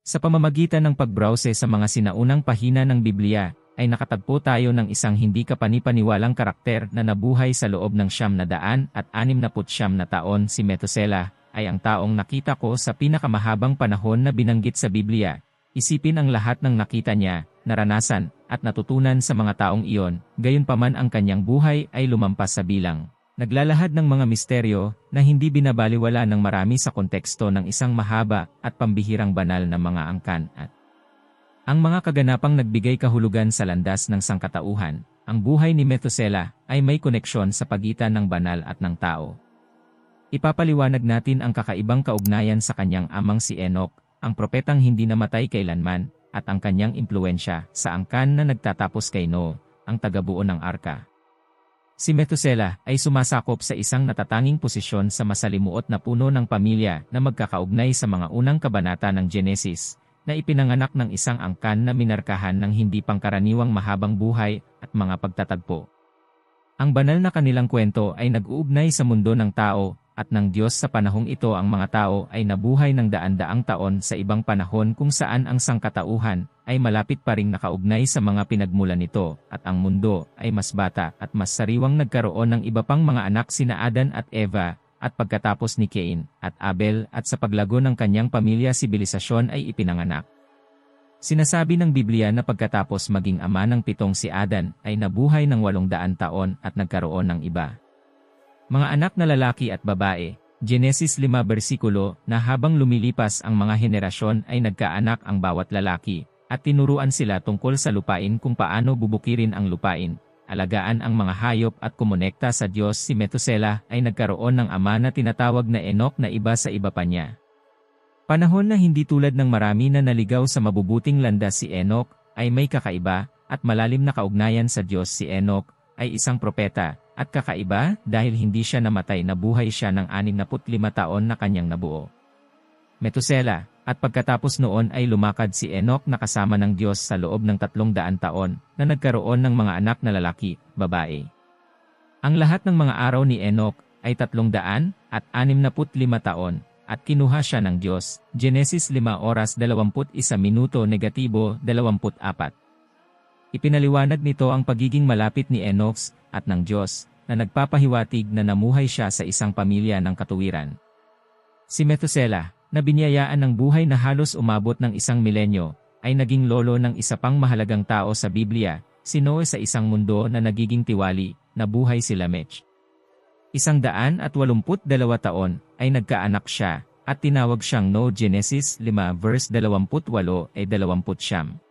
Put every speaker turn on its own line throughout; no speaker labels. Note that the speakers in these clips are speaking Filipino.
Sa pamamagitan ng pagbrowse sa mga sinaunang pahina ng Biblia, ay nakatagpo tayo ng isang hindi kapanipaniwalang karakter na nabuhay sa loob ng 969 na taon. Si Methuselah ay ang taong nakita ko sa pinakamahabang panahon na binanggit sa Biblia. Isipin ang lahat ng nakita niya, naranasan, at natutunan sa mga taong iyon, gayunpaman ang kanyang buhay ay lumampas sa bilang. Naglalahad ng mga misteryo na hindi binabaliwala ng marami sa konteksto ng isang mahaba at pambihirang banal na mga angkan at ang mga kaganapang nagbigay kahulugan sa landas ng sangkatauhan. Ang buhay ni Methuselah ay may koneksyon sa pagitan ng banal at ng tao. Ipapaliwanag natin ang kakaibang kaugnayan sa kanyang amang si Enoch, ang propetang hindi namatay kailanman, at ang kanyang impluensya sa angkan na nagtatapos kay Noe, ang tagabuo ng arka. Si Methuselah ay sumasakop sa isang natatanging posisyon sa masalimuot na puno ng pamilya na magkakaugnay sa mga unang kabanata ng Genesis, na ipinanganak ng isang angkan na minarkahan ng hindi pangkaraniwang mahabang buhay at mga pagtatagpo. Ang banal na kanilang kwento ay nag-uugnay sa mundo ng tao at ng Diyos sa panahong ito. Ang mga tao ay nabuhay ng daan-daang taon sa ibang panahon kung saan ang sangkatauhan ay malapit pa ring nakaugnay sa mga pinagmulan nito at ang mundo ay mas bata at mas sariwang nagkaroon ng iba pang mga anak sina Adan at Eva. At pagkatapos ni Cain at Abel at sa paglago ng kanyang pamilya sibilisasyon ay ipinanganak. Sinasabi ng Biblia na pagkatapos maging ama ng 7 si Adan ay nabuhay ng 800 taon at nagkaroon ng iba. Mga anak na lalaki at babae, Genesis 5 bersikulo na habang lumilipas ang mga henerasyon ay nagkaanak ang bawat lalaki at tinuruan sila tungkol sa lupain kung paano bubukirin ang lupain. Alagaan ang mga hayop at kumonekta sa Diyos. Si Methuselah ay nagkaroon ng ama na tinatawag na Enoch na iba sa iba pa niya. Panahon na hindi tulad ng marami na naligaw sa mabubuting landas. Si Enoch ay may kakaiba at malalim na kaugnayan sa Diyos. Si Enoch ay isang propeta at kakaiba dahil hindi siya namatay, nabuhay siya ng 65 taon na kanyang nabuo. Methuselah, at pagkatapos noon ay lumakad si Enoch na kasama ng Diyos sa loob ng 300 taon na nagkaroon ng mga anak na lalaki, babae. Ang lahat ng mga araw ni Enoch ay 365 taon at kinuha siya ng Diyos. Genesis 5 oras 21 minuto negatibo 24. Ipinaliwanag nito ang pagiging malapit ni Enoch at ng Diyos na nagpapahiwatig na namuhay siya sa isang pamilya ng katuwiran. Si Methuselah, na binyayaan ng buhay na halos umabot ng 1 milenyo, ay naging lolo ng isa pang mahalagang tao sa Biblia, si Noe. Sa isang mundo na nagiging tiwali, nabuhay si Lamech. 182 taon ay nagkaanak siya, at tinawag siyang Noe. Genesis 5 verse 28 ay 20.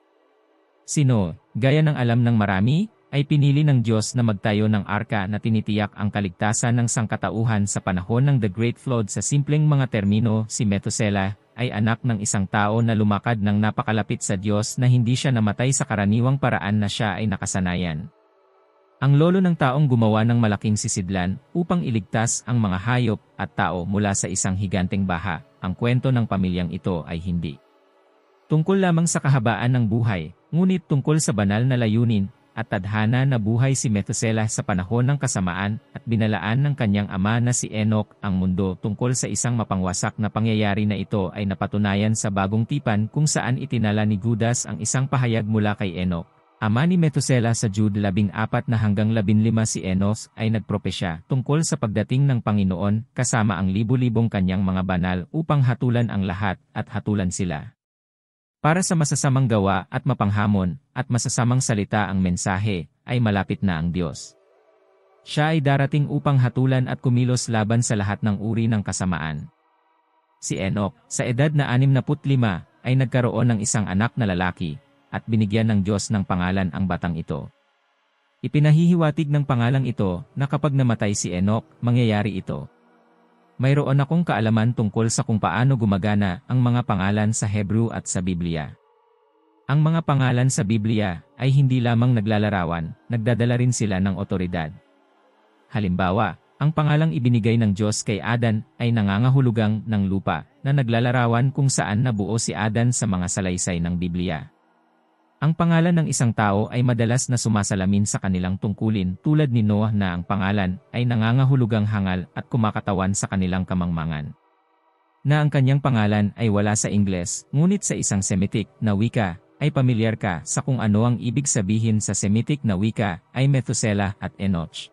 Si Noe, gaya ng alam ng marami, ay pinili ng Diyos na magtayo ng arka na tinitiyak ang kaligtasan ng sangkatauhan sa panahon ng The Great Flood. Sa simpleng mga termino, si Methuselah ay anak ng isang tao na lumakad ng napakalapit sa Diyos na hindi siya namatay sa karaniwang paraan na siya ay nakasanayan. Ang lolo ng taong gumawa ng malaking sisidlan upang iligtas ang mga hayop at tao mula sa isang higanteng baha. Ang kwento ng pamilyang ito ay hindi tungkol lamang sa kahabaan ng buhay, ngunit tungkol sa banal na layunin at tadhana na buhay. Si Methuselah sa panahon ng kasamaan at binalaan ng kanyang ama na si Enoch ang mundo tungkol sa isang mapangwasak na pangyayari na ito ay napatunayan sa Bagong Tipan kung saan itinala ni Judas ang isang pahayag mula kay Enoch, ama ni Methuselah. Sa Jude 14 na hanggang 15 si Enoch ay nagpropesya tungkol sa pagdating ng Panginoon kasama ang libu-libong kanyang mga banal upang hatulan ang lahat at hatulan sila. Para sa masasamang gawa at mapanghamon at masasamang salita ang mensahe, ay malapit na ang Diyos. Siya ay darating upang hatulan at kumilos laban sa lahat ng uri ng kasamaan. Si Enoch, sa edad na 65, ay nagkaroon ng isang anak na lalaki, at binigyan ng Diyos ng pangalan ang batang ito. Ipinahihiwatig ng pangalang ito na kapag namatay si Enoch, mangyayari ito. Mayroon akong kaalaman tungkol sa kung paano gumagana ang mga pangalan sa Hebrew at sa Biblia. Ang mga pangalan sa Biblia ay hindi lamang naglalarawan, nagdadala rin sila ng otoridad. Halimbawa, ang pangalang ibinigay ng Diyos kay Adan ay nangangahulugang ng lupa, na naglalarawan kung saan nabuo si Adan sa mga salaysay ng Biblia. Ang pangalan ng isang tao ay madalas na sumasalamin sa kanilang tungkulin, tulad ni Noah na ang pangalan ay nangangahulugang hangal at kumakatawan sa kanilang kamangmangan. na ang kanyang pangalan ay wala sa Ingles, ngunit sa isang Semitic na wika, ay pamilyar ka sa kung ano ang ibig sabihin sa Semitic na wika ay Methuselah at Enoch.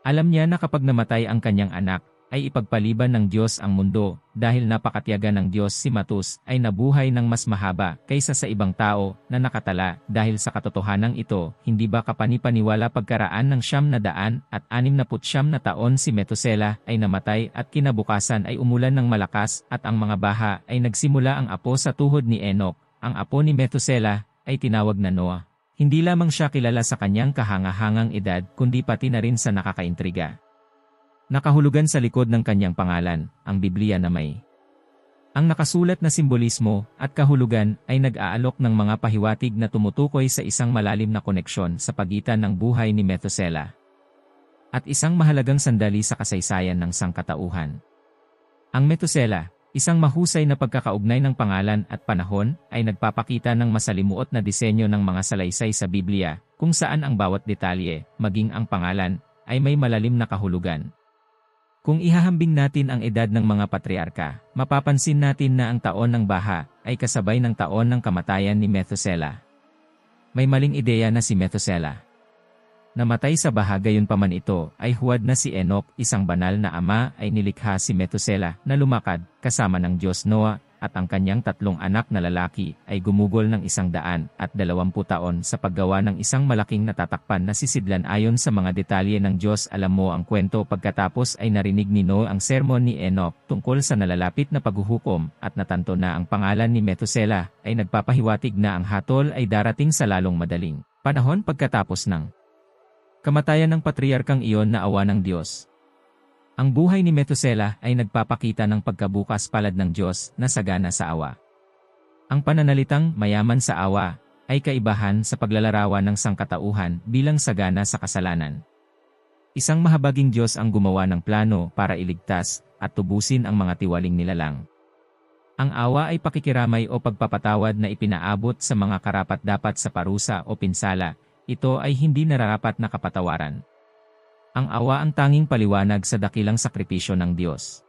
Alam niya na kapag namatay ang kanyang anak, ay ipagpaliban ng Diyos ang mundo, dahil napakatiyaga ng Diyos si Matus ay nabuhay ng mas mahaba kaysa sa ibang tao na nakatala. Dahil sa katotohanang ito, hindi ba kapanipaniwala pagkaraan ng 969 na taon si Methuselah ay namatay at kinabukasan ay umulan ng malakas at ang mga baha ay nagsimula ang apo sa tuhod ni Enoch. Ang apo ni Methuselah ay tinawag na Noah. Hindi lamang siya kilala sa kanyang kahangahangang edad kundi pati na rin sa nakakaintriga. Nakahulugan sa likod ng kanyang pangalan, ang Biblia na may ang nakasulat na simbolismo at kahulugan ay nag-aalok ng mga pahiwatig na tumutukoy sa isang malalim na koneksyon sa pagitan ng buhay ni Methuselah at isang mahalagang sandali sa kasaysayan ng sangkatauhan. Ang Methuselah, isang mahusay na pagkakaugnay ng pangalan at panahon, ay nagpapakita ng masalimuot na disenyo ng mga salaysay sa Biblia, kung saan ang bawat detalye, maging ang pangalan, ay may malalim na kahulugan. Kung ihahambing natin ang edad ng mga patriarka, mapapansin natin na ang taon ng baha ay kasabay ng taon ng kamatayan ni Methuselah. May maling ideya na si Methuselah namatay sa baha, gayunpaman ito ay huwad na si Enoch, isang banal na ama, ay nilikha si Methuselah na lumakad kasama ng Diyos. Noah at ang kanyang 3 anak na lalaki ay gumugol ng 120 taon sa paggawa ng isang malaking natatakpan na sisidlan ayon sa mga detalye ng Diyos. Alam mo ang kwento, pagkatapos ay narinig ni Noah ang sermon ni Enoch tungkol sa nalalapit na paghuhukom at natanto na ang pangalan ni Methuselah ay nagpapahiwatig na ang hatol ay darating sa lalong madaling panahon pagkatapos ng kamatayan ng patriarkang iyon na awa ng Diyos. Ang buhay ni Methuselah ay nagpapakita ng pagkabukas palad ng Diyos na sagana sa awa. Ang pananalitang mayaman sa awa ay kaibahan sa paglalarawan ng sangkatauhan bilang sagana sa kasalanan. Isang mahabaging Diyos ang gumawa ng plano para iligtas at tubusin ang mga tiwaling nilalang. Ang awa ay pakikiramay o pagpapatawad na ipinaabot sa mga karapat-dapat sa parusa o pinsala. Ito ay hindi nararapat na kapatawaran. Ang awa ang tanging paliwanag sa dakilang sakripisyo ng Diyos.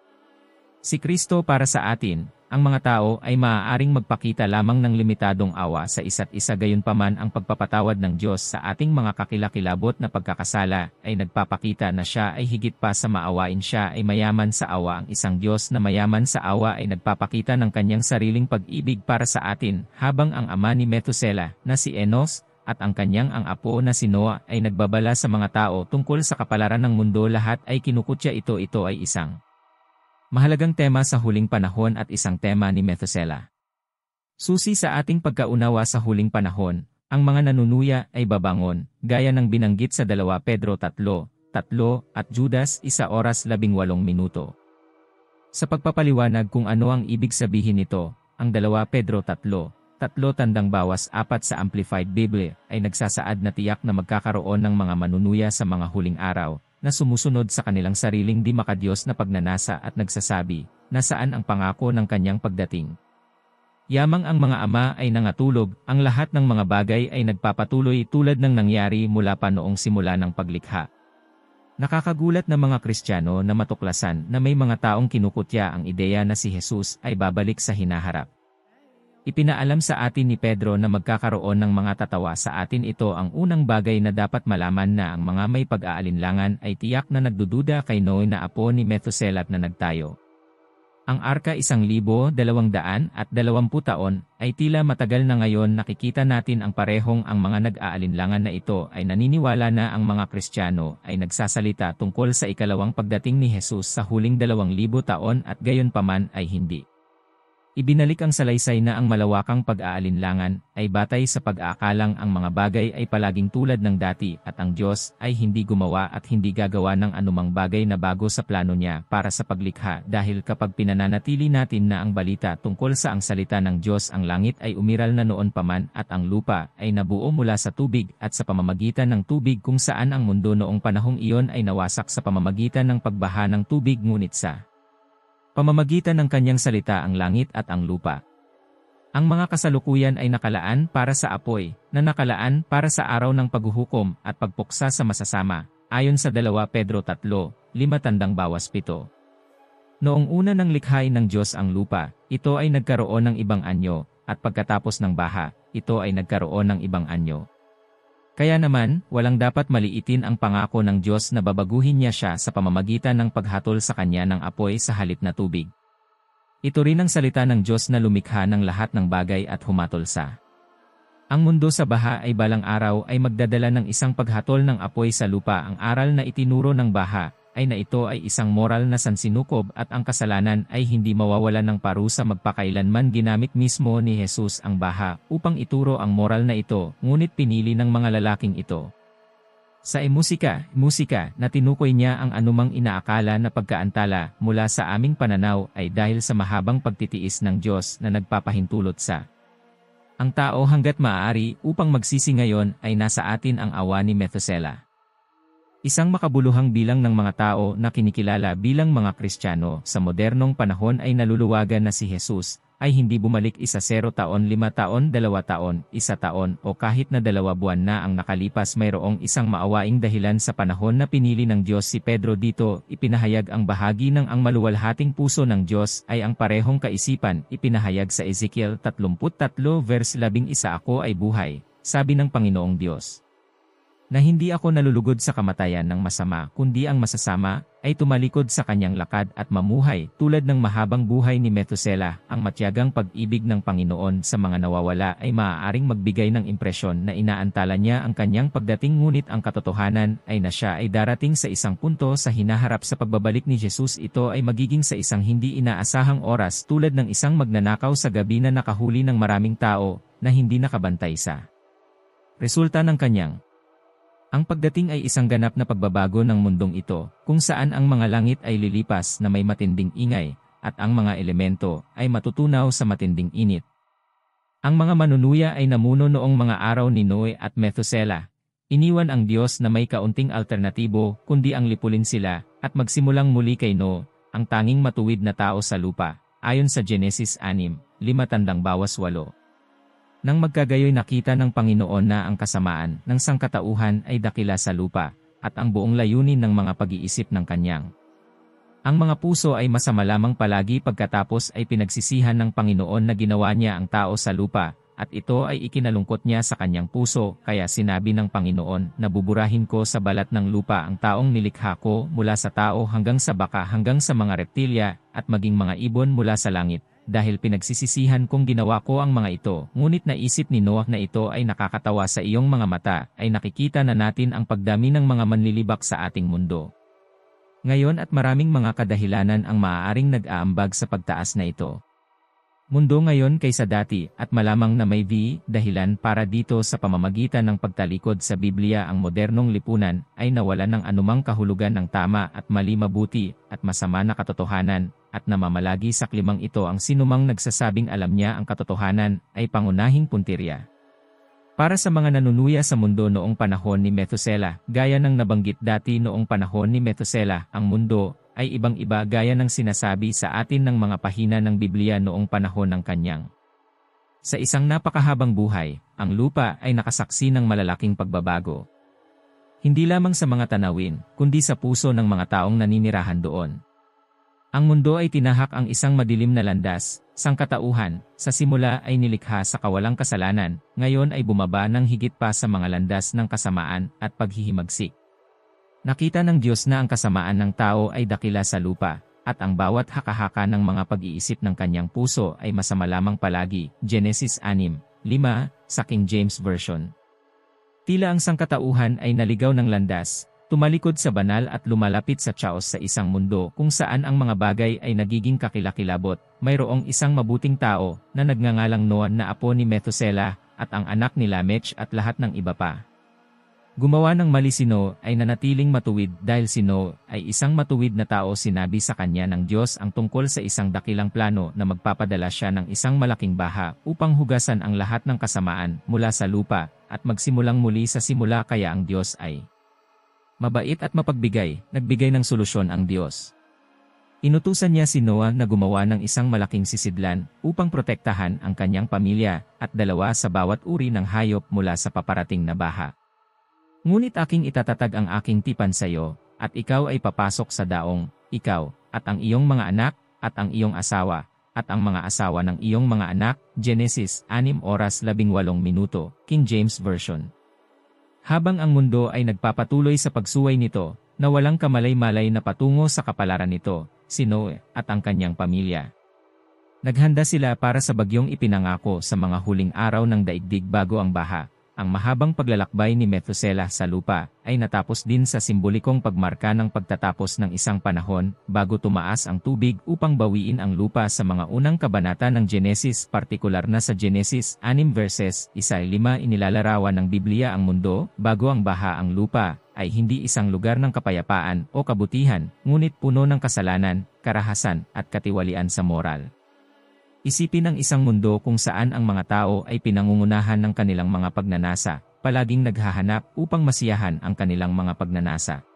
Si Kristo para sa atin, ang mga tao ay maaaring magpakita lamang ng limitadong awa sa isa't isa, gayunpaman ang pagpapatawad ng Diyos sa ating mga kakilakilabot na pagkakasala ay nagpapakita na siya ay higit pa sa maawain. Siya ay mayaman sa awa. Ang isang Diyos na mayaman sa awa ay nagpapakita ng kanyang sariling pag-ibig para sa atin, habang ang ama ni Methuselah na si Enos at ang kanyang ang apo na si Noah ay nagbabala sa mga tao tungkol sa kapalaran ng mundo. Lahat ay kinukutya ito ay isang mahalagang tema sa huling panahon at isang tema ni Methuselah. Susi sa ating pagkaunawa sa huling panahon, ang mga nanunuya ay babangon, gaya ng binanggit sa 2 Pedro 3:3 at Judas 1:18. Sa pagpapaliwanag kung ano ang ibig sabihin nito, ang 2 Pedro 3:4 sa Amplified Bible ay nagsasaad na tiyak na magkakaroon ng mga manunuya sa mga huling araw na sumusunod sa kanilang sariling di makadiyos na pagnanasa at nagsasabi na saan ang pangako ng kanyang pagdating. Yamang ang mga ama ay nangatulog, ang lahat ng mga bagay ay nagpapatuloy tulad ng nangyari mula pa noong simula ng paglikha. Nakakagulat na mga Kristiyano na matuklasan na may mga taong kinukutya ang ideya na si Jesus ay babalik sa hinaharap. Ipinaalam sa atin ni Pedro na magkakaroon ng mga tatawa sa atin. Ito ang unang bagay na dapat malaman, na ang mga may pag-aalinlangan ay tiyak na nagdududa kay Noe na apo ni Methuselah na nagtayo. Ang arka 1,220 taon ay tila matagal na. Ngayon nakikita natin ang parehong ang mga nag-aalinlangan na ito ay naniniwala na ang mga Kristiyano ay nagsasalita tungkol sa ikalawang pagdating ni Jesus sa huling 2,000 taon at gayon paman ay hindi. Ibinalik ang salaysay na ang malawakang pag-aalinlangan ay batay sa pag-aakalang ang mga bagay ay palaging tulad ng dati at ang Diyos ay hindi gumawa at hindi gagawa ng anumang bagay na bago sa plano niya para sa paglikha, dahil kapag pinananatili natin na ang balita tungkol sa ang salita ng Diyos, ang langit ay umiral na noon paman at ang lupa ay nabuo mula sa tubig at sa pamamagitan ng tubig, kung saan ang mundo noong panahong iyon ay nawasak sa pamamagitan ng pagbaha ng tubig, ngunit sa pamamagitan ng kanyang salita ang langit at ang lupa. Ang mga kasalukuyan ay nakalaan para sa apoy, na nakalaan para sa araw ng paghuhukom at pagpuksa sa masasama, ayon sa 2 Pedro 3:5-7. Noong una nang likhain ng Diyos ang lupa, ito ay nagkaroon ng ibang anyo, at pagkatapos ng baha, ito ay nagkaroon ng ibang anyo. Kaya naman, walang dapat maliitin ang pangako ng Diyos na babaguhin niya siya sa pamamagitan ng paghatol sa kanya ng apoy sa halip na tubig. Ito rin ang salita ng Diyos na lumikha ng lahat ng bagay at humatol sa. Ang mundo sa baha ay balang araw ay magdadala ng isang paghatol ng apoy sa lupa. Ang aral na itinuro ng baha ay na ito ay isang moral na sansinukob at ang kasalanan ay hindi mawawalan ng parusa magpakailanman. Ginamit mismo ni Jesus ang baha upang ituro ang moral na ito, ngunit pinili ng mga lalaking ito. Sa musika na tinukoy niya ang anumang inaakala na pagkaantala mula sa aming pananaw ay dahil sa mahabang pagtitiis ng Diyos na nagpapahintulot sa ang tao hanggat maaari upang magsisi. Ngayon ay nasa atin ang awa ni Methuselah. Isang makabuluhang bilang ng mga tao na kinikilala bilang mga Kristiyano sa modernong panahon ay naluluwagan na si Jesus ay hindi bumalik 1 taon, 5 taon, 2 taon, 1 taon o kahit na 2 buwan na ang nakalipas. Mayroong isang maawaing dahilan sa panahon na pinili ng Diyos si Pedro dito. Ipinahayag ang bahagi ng ang maluwalhating puso ng Diyos ay ang parehong kaisipan. Ipinahayag sa Ezekiel 33 verse 11, ako ay buhay, sabi ng Panginoong Diyos, na hindi ako nalulugod sa kamatayan ng masama, kundi ang masasama ay tumalikod sa kanyang lakad at mamuhay. Tulad ng mahabang buhay ni Methuselah, ang matyagang pag-ibig ng Panginoon sa mga nawawala ay maaaring magbigay ng impresyon na inaantala niya ang kanyang pagdating, ngunit ang katotohanan ay na siya ay darating sa isang punto sa hinaharap. Sa pagbabalik ni Jesus, ito ay magiging sa isang hindi inaasahang oras, tulad ng isang magnanakaw sa gabi na nakahuli ng maraming tao na hindi nakabantay sa resulta ng kanyang. Ang pagdating ay isang ganap na pagbabago ng mundong ito, kung saan ang mga langit ay lilipas na may matinding ingay, at ang mga elemento ay matutunaw sa matinding init. Ang mga manunuya ay namuno noong mga araw ni Noe at Methuselah. Iniwan ang Diyos na may kaunting alternatibo, kundi ang lipulin sila, at magsimulang muli kay Noe, ang tanging matuwid na tao sa lupa, ayon sa Genesis 6:5-8. Nang magkagayoy nakita ng Panginoon na ang kasamaan ng sangkatauhan ay dakila sa lupa, at ang buong layunin ng mga pag-iisip ng kanyang. Ang mga puso ay masama lamang palagi. Pagkatapos ay pinagsisihan ng Panginoon na ginawa niya ang tao sa lupa, at ito ay ikinalungkot niya sa kanyang puso. Kaya sinabi ng Panginoon na buburahin ko sa balat ng lupa ang taong nilikha ko, mula sa tao hanggang sa baka hanggang sa mga reptilya, at maging mga ibon mula sa langit. Dahil pinagsisisihan kong ginawa ko ang mga ito, ngunit naisip ni Noah na ito ay nakakatawa sa iyong mga mata, ay nakikita na natin ang pagdami ng mga manlilibak sa ating mundo ngayon, at maraming mga kadahilanan ang maaaring nag-aambag sa pagtaas na ito. Mundo ngayon kaysa dati, at malamang na may dahilan para dito. Sa pamamagitan ng pagtalikod sa Biblia, ang modernong lipunan ay nawalan ng anumang kahulugan ng tama at mali, mabuti at masama na katotohanan, at namamalagi sa klimang ito. Ang sinumang nagsasabing alam niya ang katotohanan ay pangunahing puntirya. Para sa mga nanunuya sa mundo noong panahon ni Methuselah, gaya ng nabanggit dati, noong panahon ni Methuselah, ang mundo ay ibang-iba gaya ng sinasabi sa atin ng mga pahina ng Biblia noong panahon ng kanyang. Sa isang napakahabang buhay, ang lupa ay nakasaksi ng malalaking pagbabago. Hindi lamang sa mga tanawin, kundi sa puso ng mga taong naninirahan doon. Ang mundo ay tinahak ang isang madilim na landas. Sangkatauhan, sa simula ay nilikha sa kawalang kasalanan, ngayon ay bumaba ng higit pa sa mga landas ng kasamaan at paghihimagsik. Nakita ng Diyos na ang kasamaan ng tao ay dakila sa lupa, at ang bawat haka-haka ng mga pag-iisip ng kanyang puso ay masama lamang palagi. Genesis 6:5, sa King James Version. Tila ang sangkatauhan ay naligaw ng landas, tumalikod sa banal at lumalapit sa chaos, sa isang mundo kung saan ang mga bagay ay nagiging kakilakilabot. Mayroong isang mabuting tao na nagngangalang Noah na apo ni Methuselah, at ang anak ni Lamech at lahat ng iba pa. Gumawa ng mali si Noah ay nanatiling matuwid dahil si Noah ay isang matuwid na tao. Sinabi sa kanya ng Diyos ang tungkol sa isang dakilang plano na magpapadala siya ng isang malaking baha upang hugasan ang lahat ng kasamaan mula sa lupa at magsimulang muli sa simula. Kaya ang Diyos ay mabait at mapagbigay, nagbigay ng solusyon ang Diyos. Inutusan niya si Noah na gumawa ng isang malaking sisidlan upang protektahan ang kanyang pamilya at 2 sa bawat uri ng hayop mula sa paparating na baha. Ngunit aking itatatag ang aking tipan sa iyo, at ikaw ay papasok sa daong, ikaw, at ang iyong mga anak, at ang iyong asawa, at ang mga asawa ng iyong mga anak. Genesis 6:18, King James Version. Habang ang mundo ay nagpapatuloy sa pagsuway nito, na walang kamalay-malay na patungo sa kapalaran nito, si Noe at ang kanyang pamilya. Naghanda sila para sa bagyong ipinangako sa mga huling araw ng daigdig bago ang baha. Ang mahabang paglalakbay ni Methuselah sa lupa ay natapos din sa simbolikong pagmarka ng pagtatapos ng isang panahon bago tumaas ang tubig upang bawiin ang lupa. Sa mga unang kabanata ng Genesis, partikular na sa Genesis 6 verses 1-5, inilalarawan ng Biblia ang mundo bago ang baha. Ang lupa ay hindi isang lugar ng kapayapaan o kabutihan, ngunit puno ng kasalanan, karahasan at katiwalian sa moral. Isipin ang isang mundo kung saan ang mga tao ay pinangungunahan ng kanilang mga pagnanasa, palaging naghahanap upang masiyahan ang kanilang mga pagnanasa.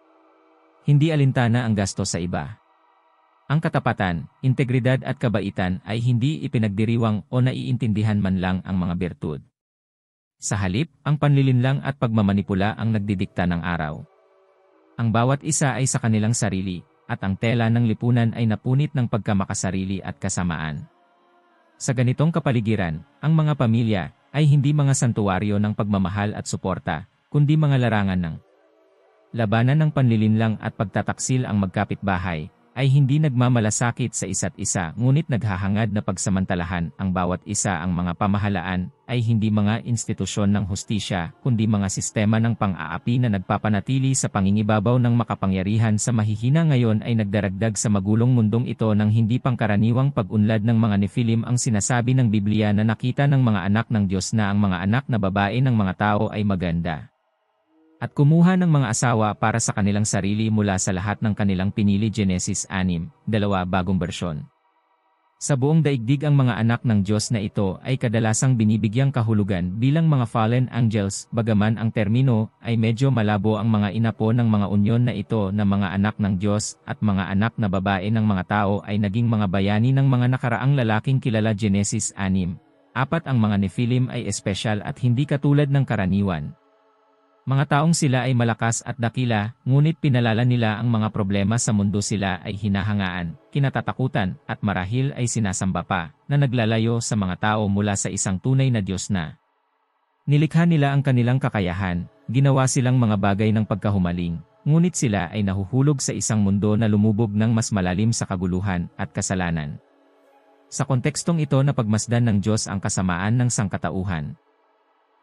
Hindi alintana ang gasto sa iba. Ang katapatan, integridad at kabaitan ay hindi ipinagdiriwang o naiintindihan man lang ang mga bertud. Sa halip, ang panlilinlang at pagmamanipula ang nagdidikta ng araw. Ang bawat isa ay sa kanilang sarili, at ang tela ng lipunan ay napunit ng pagkamakasarili at kasamaan. Sa ganitong kapaligiran, ang mga pamilya ay hindi mga santuwaryo ng pagmamahal at suporta, kundi mga larangan ng labanan ng panlilinlang at pagtataksil. Ang magkapitbahay ay hindi nagmamalasakit sa isa't isa, ngunit naghahangad na pagsamantalahan ang bawat isa. Ang mga pamahalaan ay hindi mga institusyon ng hustisya, kundi mga sistema ng pang-aapi na nagpapanatili sa pangingibabaw ng makapangyarihan sa mahihina. Ngayon ay nagdaragdag sa magulong mundong ito ng hindi pangkaraniwang pag-unlad ng mga Nephilim. Ang sinasabi ng Biblia na nakita ng mga anak ng Diyos na ang mga anak na babae ng mga tao ay maganda at kumuha ng mga asawa para sa kanilang sarili mula sa lahat ng kanilang pinili. Genesis 6:2, bagong bersyon. Sa buong daigdig ang mga anak ng Diyos na ito ay kadalasang binibigyang kahulugan bilang mga fallen angels, bagaman ang termino ay medyo malabo. Ang mga inapo ng mga unyon na ito na mga anak ng Diyos at mga anak na babae ng mga tao ay naging mga bayani ng mga nakaraang lalaking kilala. Genesis 6:4. Ang mga Nephilim ay espesyal at hindi katulad ng karaniwan. Mga taong sila ay malakas at dakila, ngunit pinalala nila ang mga problema sa mundo. Sila ay hinahangaan, kinatatakutan, at marahil ay sinasamba pa, na naglalayo sa mga tao mula sa isang tunay na Diyos na nilikha nila. Ang kanilang kakayahan, ginawa silang mga bagay ng pagkahumaling, ngunit sila ay nahuhulog sa isang mundo na lumubog ng mas malalim sa kaguluhan at kasalanan. Sa kontekstong ito na pagmasdan ng Diyos ang kasamaan ng sangkatauhan.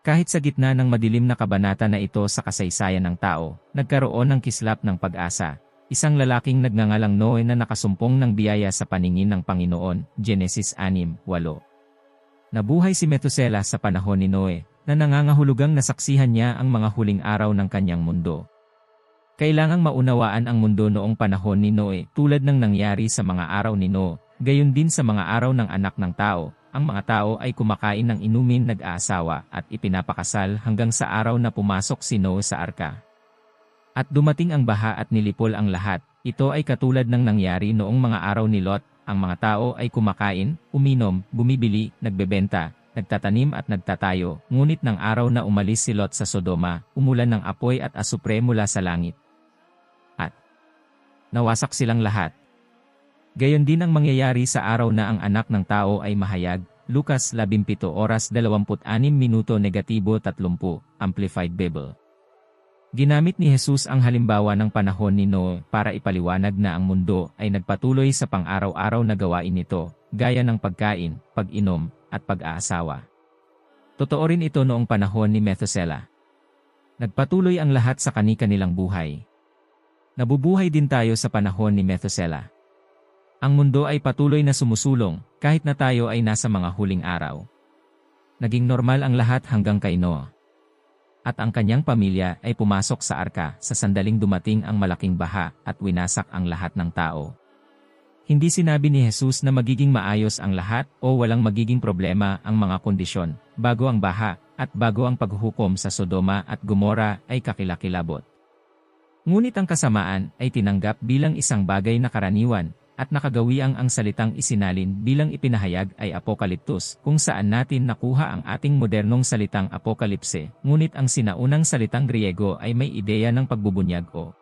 Kahit sa gitna ng madilim na kabanata na ito sa kasaysayan ng tao, nagkaroon ng kislap ng pag-asa. Isang lalaking nagngangalang Noe na nakasumpong ng biyaya sa paningin ng Panginoon. Genesis 6:8. Nabuhay si Methuselah sa panahon ni Noe, na nangangahulugang nasaksihan niya ang mga huling araw ng kanyang mundo. Kailangang maunawaan ang mundo noong panahon ni Noe tulad ng nangyari sa mga araw ni Noe, gayon din sa mga araw ng anak ng tao. Ang mga tao ay kumakain ng inumin, nag-aasawa, at ipinapakasal hanggang sa araw na pumasok si Noe sa arka. At dumating ang baha at nilipol ang lahat. Ito ay katulad ng nangyari noong mga araw ni Lot. Ang mga tao ay kumakain, uminom, bumibili, nagbebenta, nagtatanim at nagtatayo. Ngunit ng araw na umalis si Lot sa Sodoma, umulan ng apoy at asupre mula sa langit. At nawasak silang lahat. Gayon din ang mangyayari sa araw na ang anak ng tao ay mahayag. Lucas 17:26, -30, Amplified Bible. Ginamit ni Jesus ang halimbawa ng panahon ni Noe para ipaliwanag na ang mundo ay nagpatuloy sa pang-araw-araw na gawain nito, gaya ng pagkain, pag-inom, at pag-aasawa. Totoo rin ito noong panahon ni Methuselah. Nagpatuloy ang lahat sa kani-kanilang buhay. Nabubuhay din tayo sa panahon ni Methuselah. Ang mundo ay patuloy na sumusulong, kahit na tayo ay nasa mga huling araw. Naging normal ang lahat hanggang kay Noe. At ang kanyang pamilya ay pumasok sa arka sa sandaling dumating ang malaking baha at winasak ang lahat ng tao. Hindi sinabi ni Jesus na magiging maayos ang lahat o walang magiging problema ang mga kondisyon, bago ang baha at bago ang paghuhukom sa Sodoma at Gomora ay kakilakilabot. Ngunit ang kasamaan ay tinanggap bilang isang bagay na karaniwan, at nakagawiang ang salitang isinalin bilang ipinahayag ay Apokaliptus, kung saan natin nakuha ang ating modernong salitang apokalipse, ngunit ang sinaunang salitang Griego ay may ideya ng pagbubunyag o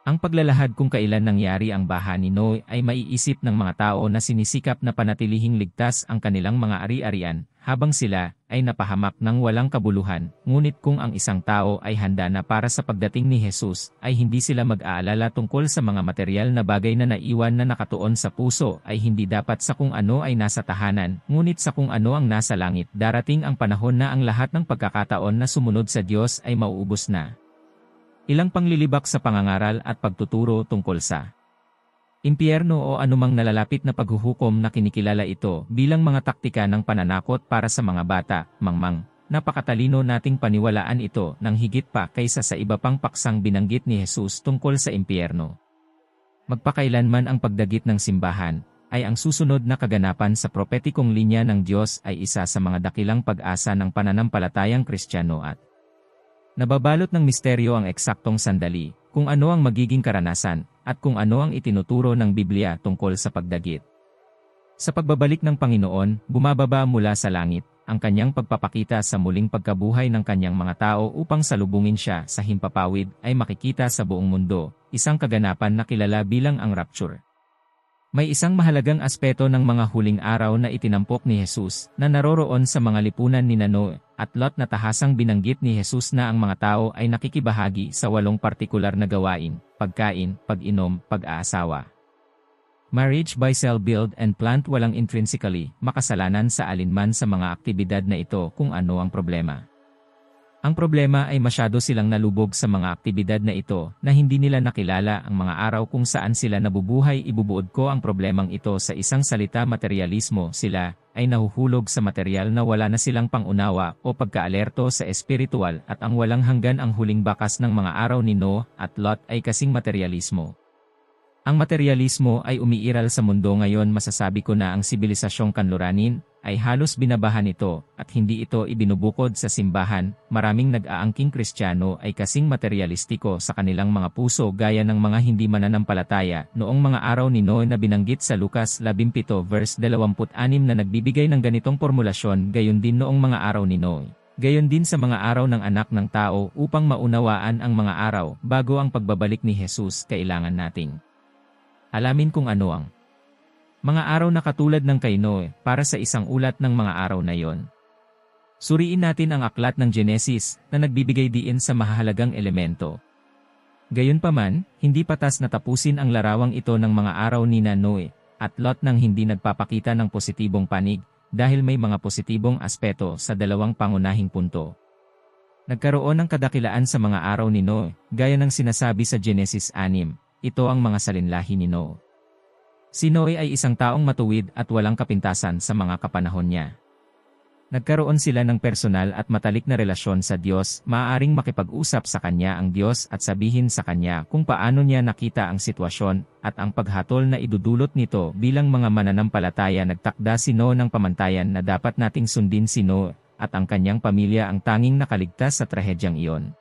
Ang paglalahad kung kailan nangyari ang baha ni Noe ay maiisip ng mga tao na sinisikap na panatilihing ligtas ang kanilang mga ari-arian, habang sila ay napahamak ng walang kabuluhan. Ngunit kung ang isang tao ay handa na para sa pagdating ni Jesus, ay hindi sila mag-aalala tungkol sa mga material na bagay na naiwan na nakatuon sa puso, ay hindi dapat sa kung ano ay nasa tahanan, ngunit sa kung ano ang nasa langit. Darating ang panahon na ang lahat ng pagkakataon na sumunod sa Diyos ay mauubos na. Ilang panglilibak sa pangangaral at pagtuturo tungkol sa impyerno o anumang nalalapit na paghuhukom na kinikilala ito bilang mga taktika ng pananakot para sa mga bata, mangmang. Napakatalino nating paniwalaan ito ng higit pa kaysa sa iba pang paksang binanggit ni Jesus tungkol sa impyerno. Magpakailanman ang pagdagit ng simbahan ay ang susunod na kaganapan sa propetikong linya ng Diyos ay isa sa mga dakilang pag-asa ng pananampalatayang Kristiyano at nababalot ng misteryo ang eksaktong sandali, kung ano ang magiging karanasan, at kung ano ang itinuturo ng Biblia tungkol sa pagdagit. Sa pagbabalik ng Panginoon, bumababa mula sa langit, ang kanyang pagpapakita sa muling pagkabuhay ng kanyang mga tao upang salubungin siya sa himpapawid ay makikita sa buong mundo, isang kaganapan na kilala bilang ang rapture. May isang mahalagang aspeto ng mga huling araw na itinampok ni Jesus na naroroon sa mga lipunan ni Noe at Lot na tahasang binanggit ni Jesus na ang mga tao ay nakikibahagi sa 8 partikular na gawain: pagkain, pag-inom, pag-aasawa, marriage, buy, sell, build and plant. Walang intrinsically makasalanan sa alinman sa mga aktibidad na ito kung ano ang problema. Ang problema ay masyado silang nalubog sa mga aktibidad na ito na hindi nila nakilala ang mga araw kung saan sila nabubuhay. Ibubuod ko ang problemang ito sa isang salita: materialismo. Sila ay nahuhulog sa material na wala na silang pangunawa o pagkaalerto sa espiritual, at ang walang hanggan. Ang huling bakas ng mga araw ni Noe at Lot ay kasing materialismo. Ang materialismo ay umiiral sa mundo ngayon. Masasabi ko na ang sibilisasyong kanluranin ay halos binabahan ito at hindi ito ibinubukod sa simbahan. Maraming nag-aangking Kristiyano ay kasing materialistiko sa kanilang mga puso gaya ng mga hindi mananampalataya noong mga araw ni Noe na binanggit sa Lucas 17 verse 26 na nagbibigay ng ganitong formulasyon: gayon din noong mga araw ni Noe, gayon din sa mga araw ng Anak ng Tao. Upang maunawaan ang mga araw bago ang pagbabalik ni Jesus, kailangan nating alamin kung ano ang mga araw na katulad ng kay Noe para sa isang ulat ng mga araw na yon. Suriin natin ang aklat ng Genesis na nagbibigay diin sa mahahalagang elemento. Gayunpaman, hindi patas na tapusin ang larawang ito ng mga araw ni Noe at Lot nang hindi nagpapakita ng positibong panig, dahil may mga positibong aspeto sa dalawang pangunahing punto. Nagkaroon ng kadakilaan sa mga araw ni Noe, gaya ng sinasabi sa Genesis 6. Ito ang mga salinlahi ni Noe. Si Noe ay isang taong matuwid at walang kapintasan sa mga kapanahon niya. Nagkaroon sila ng personal at matalik na relasyon sa Diyos. Maaaring makipag-usap sa kanya ang Diyos at sabihin sa kanya kung paano niya nakita ang sitwasyon at ang paghatol na idudulot nito. Bilang mga mananampalataya, nagtakda si Noe ng pamantayan na dapat nating sundin si Noe at ang kanyang pamilya ang tanging nakaligtas sa trahedyang iyon.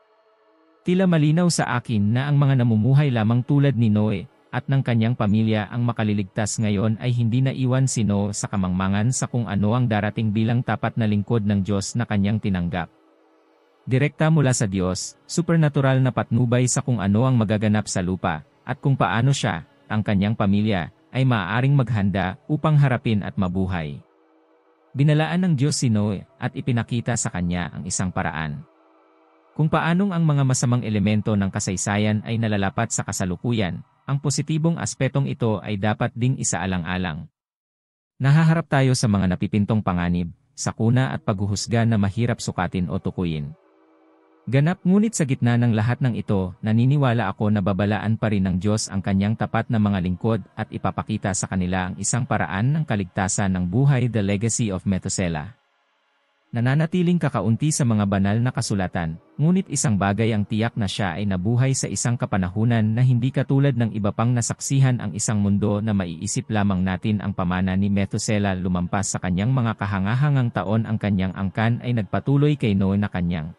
Tila malinaw sa akin na ang mga namumuhay lamang tulad ni Noe at ng kanyang pamilya ang makaliligtas ngayon ay hindi naiwan si Noe sa kamangmangan sa kung ano ang darating bilang tapat na lingkod ng Diyos na kanyang tinanggap. Direkta mula sa Diyos, supernatural na patnubay sa kung ano ang magaganap sa lupa at kung paano siya, ang kanyang pamilya, ay maaaring maghanda upang harapin at mabuhay. Binalaan ng Diyos si Noe at ipinakita sa kanya ang isang paraan kung paanong ang mga masamang elemento ng kasaysayan ay nalalapat sa kasalukuyan. Ang positibong aspetong ito ay dapat ding isaalang-alang. Nahaharap tayo sa mga napipintong panganib, sakuna at paghuhusga na mahirap sukatin o tukuyin. Ganap, ngunit sa gitna ng lahat ng ito, naniniwala ako na babalaan pa rin ng Diyos ang kanyang tapat na mga lingkod at ipapakita sa kanila ang isang paraan ng kaligtasan ng buhay. The Legacy of Methuselah. Nananatiling kakaunti sa mga banal na kasulatan, ngunit isang bagay ang tiyak na siya ay nabuhay sa isang kapanahunan na hindi katulad ng iba pang nasaksihan. Ang isang mundo na maiisip lamang natin ang pamana ni Methuselah lumampas sa kanyang mga kahangahangang taon. Ang kanyang angkan ay nagpatuloy kay Noe na kanyang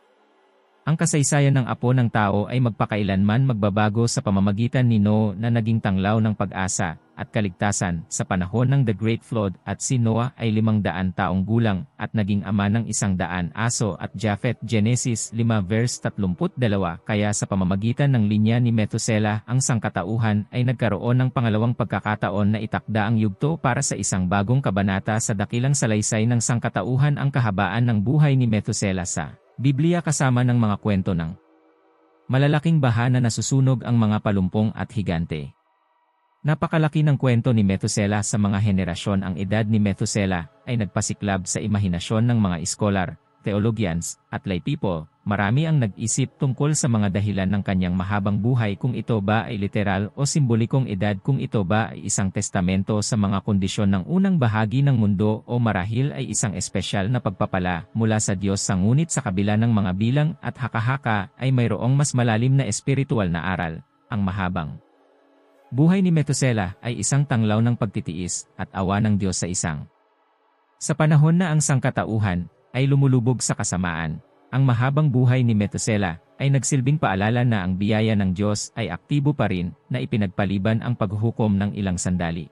Ang kasaysayan ng apo ng tao ay magpakailanman magbabago sa pamamagitan ni Noe na naging tanglaw ng pag-asa at kaligtasan sa panahon ng The Great Flood, at si Noah ay 500 taong gulang at naging ama ng 100 aso at Japhet. Genesis 5 verse 32. Kaya sa pamamagitan ng linya ni Methuselah ang sangkatauhan ay nagkaroon ng pangalawang pagkakataon na itakda ang yugto para sa isang bagong kabanata sa dakilang salaysay ng sangkatauhan. Ang kahabaan ng buhay ni Methuselah sa Biblia kasama ng mga kwento ng malalaking baha na nasusunog ang mga palumpong at higante. Napakalaki ng kwento ni Methuselah sa mga henerasyon. Ang edad ni Methuselah ay nagpasiklab sa imahinasyon ng mga iskolar, theologians, at lay people. Marami ang nag-isip tungkol sa mga dahilan ng kanyang mahabang buhay, kung ito ba ay literal o simbolikong edad, kung ito ba ay isang testamento sa mga kondisyon ng unang bahagi ng mundo o marahil ay isang espesyal na pagpapala mula sa Diyos. Ngunit sa kabila ng mga bilang at haka-haka ay mayroong mas malalim na espiritual na aral. Ang mahabang buhay ni Methuselah ay isang tanglaw ng pagtitiis at awa ng Diyos sa panahon na ang sangkatauhan ay lumulubog sa kasamaan. Ang mahabang buhay ni Methuselah ay nagsilbing paalala na ang biyaya ng Diyos ay aktibo pa rin, na ipinagpaliban ang paghuhukom ng ilang sandali.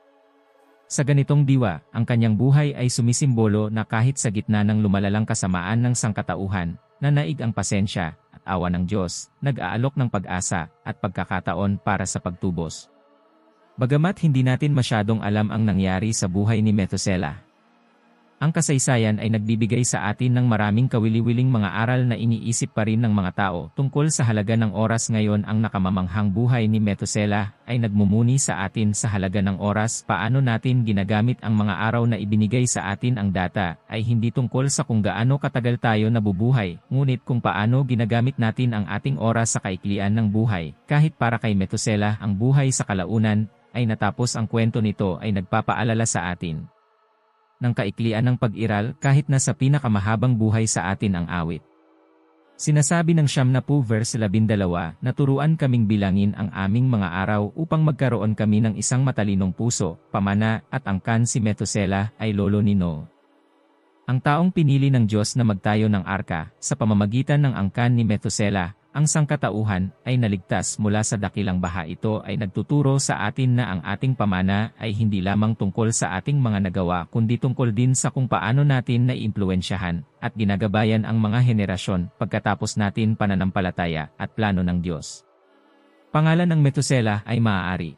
Sa ganitong diwa, ang kanyang buhay ay sumisimbolo na kahit sa gitna ng lumalalang kasamaan ng sangkatauhan, nanaig ang pasensya at awa ng Diyos, nag-aalok ng pag-asa at pagkakataon para sa pagtubos. Bagamat hindi natin masyadong alam ang nangyari sa buhay ni Methuselah, ang kasaysayan ay nagbibigay sa atin ng maraming kawili-wiling mga aral na iniisip pa rin ng mga tao tungkol sa halaga ng oras. Ngayon, ang nakamamanghang buhay ni Methuselah ay nagmumuni sa atin sa halaga ng oras. Paano natin ginagamit ang mga araw na ibinigay sa atin? Ang data ay hindi tungkol sa kung gaano katagal tayo nabubuhay, ngunit kung paano ginagamit natin ang ating oras sa kaiklian ng buhay. Kahit para kay Methuselah ang buhay sa kalaunan ay natapos, ang kwento nito ay nagpapaalala sa atin ng kaiklian ng pag-iral kahit na sa pinakamahabang buhay sa atin. Ang awit sinasabi ng 70 verse 12, "Naturuan kaming bilangin ang aming mga araw upang magkaroon kami ng isang matalinong puso, pamana at angkan." Si Methuselah ay lolo ni Noe, ang taong pinili ng Diyos na magtayo ng arka. Sa pamamagitan ng angkan ni Methuselah, ang sangkatauhan ay naligtas mula sa dakilang baha. Ito ay nagtuturo sa atin na ang ating pamana ay hindi lamang tungkol sa ating mga nagawa, kundi tungkol din sa kung paano natin naiimpluwensyahan at ginagabayan ang mga henerasyon pagkatapos natin pananampalataya at plano ng Diyos. Pangalan ng Methuselah ay maaari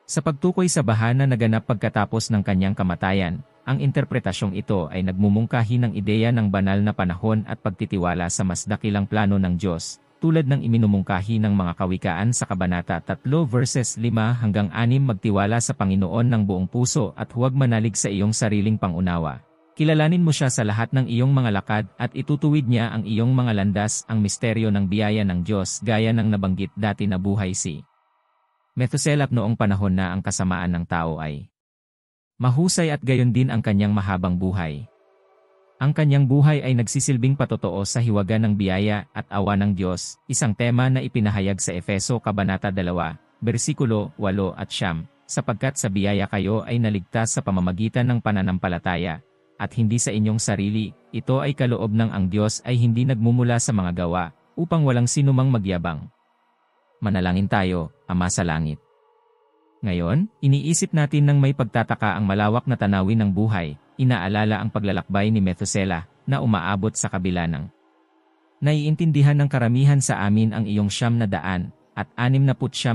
sa pagtukoy sa baha na naganap pagkatapos ng kanyang kamatayan. Ang interpretasyong ito ay nagmumungkahi ng ideya ng banal na panahon at pagtitiwala sa mas dakilang plano ng Diyos, tulad ng iminumungkahi ng mga kawikaan sa Kabanata 3 verses 5 hanggang 6. Magtiwala sa Panginoon ng buong puso at huwag manalig sa iyong sariling pangunawa. Kilalanin mo siya sa lahat ng iyong mga lakad at itutuwid niya ang iyong mga landas. Ang misteryo ng biyaya ng Diyos, gaya ng nabanggit dati, na buhay si Methuselah noong panahon na ang kasamaan ng tao ay mahusay, at gayon din ang kanyang mahabang buhay. Ang kanyang buhay ay nagsisilbing patotoo sa hiwaga ng biyaya at awa ng Diyos, isang tema na ipinahayag sa Efeso Kabanata 2, bersikulo 8 at 9, "Sapagkat sa biyaya kayo ay naligtas sa pamamagitan ng pananampalataya, at hindi sa inyong sarili, ito ay kaloob ng ang Diyos ay hindi nagmumula sa mga gawa, upang walang sinumang magyabang." Manalangin tayo. Ama sa langit, ngayon, iniisip natin ng may pagtataka ang malawak na tanawin ng buhay. Inaalala ang paglalakbay ni Methuselah na umaabot sa kabila ng naiintindihan ng karamihan sa amin. Ang iyong 169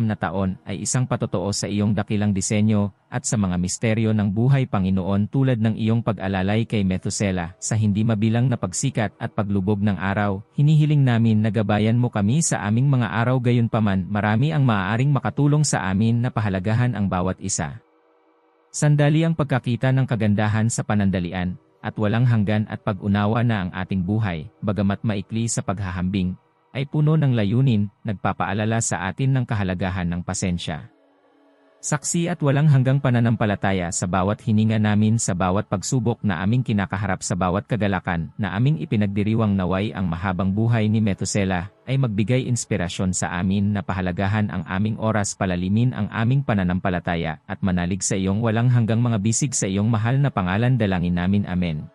na taon ay isang patotoo sa iyong dakilang disenyo at sa mga misteryo ng buhay, Panginoon. Tulad ng iyong pag-alalay kay Methuselah sa hindi mabilang na pagsikat at paglubog ng araw, hinihiling namin na gabayan mo kami sa aming mga araw. Gayunpaman, marami ang maaaring makatulong sa amin na pahalagahan ang bawat isa. Sandali ang pagkakita ng kagandahan sa panandalian at walang hanggan at pag-unawa na ang ating buhay, bagamat maikli sa paghahambing, ay puno ng layunin, nagpapaalala sa atin ng kahalagahan ng pasensya, saksi at walang hanggang pananampalataya sa bawat hininga namin, sa bawat pagsubok na aming kinakaharap, sa bawat kagalakan na aming ipinagdiriwang. Naway ang mahabang buhay ni Methuselah ay magbigay inspirasyon sa amin na pahalagahan ang aming oras, palalimin ang aming pananampalataya, at manalig sa iyong walang hanggang mga bisig. Sa iyong mahal na pangalan dalangin namin. Amen.